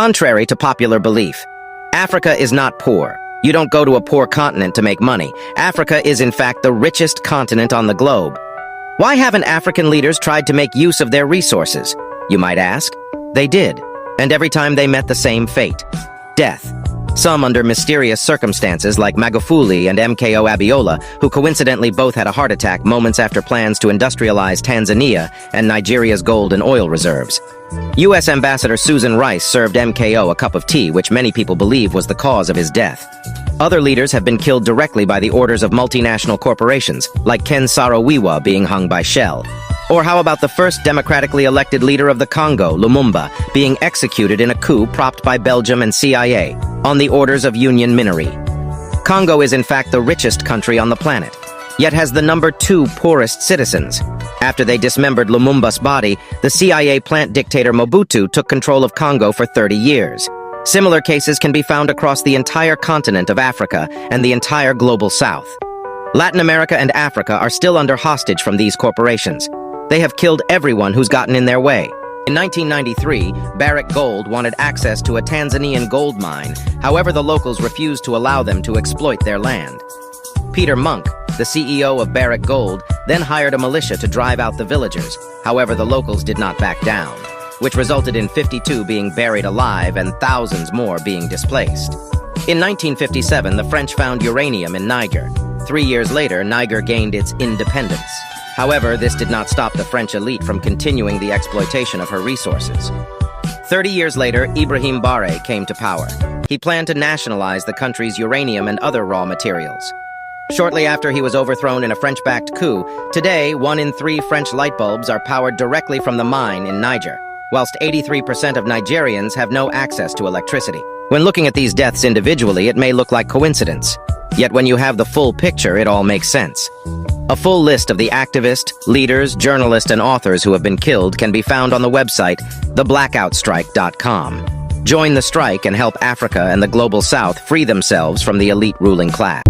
Contrary to popular belief, Africa is not poor. You don't go to a poor continent to make money. Africa is in fact the richest continent on the globe. Why haven't African leaders tried to make use of their resources? You might ask. They did, and every time they met the same fate: death. Some under mysterious circumstances like Magufuli and MKO Abiola, who coincidentally both had a heart attack moments after plans to industrialize Tanzania and Nigeria's gold and oil reserves. U.S. Ambassador Susan Rice served MKO a cup of tea, which many people believe was the cause of his death. Other leaders have been killed directly by the orders of multinational corporations, like Ken Saro-Wiwa being hung by Shell. Or how about the first democratically elected leader of the Congo, Lumumba, being executed in a coup propped by Belgium and CIA, on the orders of Union Mineri? Congo is in fact the richest country on the planet, yet has the number 2 poorest citizens. After they dismembered Lumumba's body, the CIA plant dictator Mobutu took control of Congo for 30 years. Similar cases can be found across the entire continent of Africa and the entire global south. Latin America and Africa are still under hostage from these corporations. They have killed everyone who's gotten in their way. In 1993, Barrick Gold wanted access to a Tanzanian gold mine. However, the locals refused to allow them to exploit their land. Peter Munk, the CEO of Barrick Gold, then hired a militia to drive out the villagers. However, the locals did not back down, which resulted in 52 being buried alive and thousands more being displaced. In 1957, the French found uranium in Niger. 3 years later, Niger gained its independence. However, this did not stop the French elite from continuing the exploitation of her resources. 30 years later, Ibrahim Barre came to power. He planned to nationalize the country's uranium and other raw materials. Shortly after he was overthrown in a French-backed coup, today 1 in 3 French light bulbs are powered directly from the mine in Niger, whilst 83% of Nigerians have no access to electricity. When looking at these deaths individually, it may look like coincidence. Yet when you have the full picture, it all makes sense. A full list of the activists, leaders, journalists, and authors who have been killed can be found on the website theblackoutstrike.com. Join the strike and help Africa and the global south free themselves from the elite ruling class.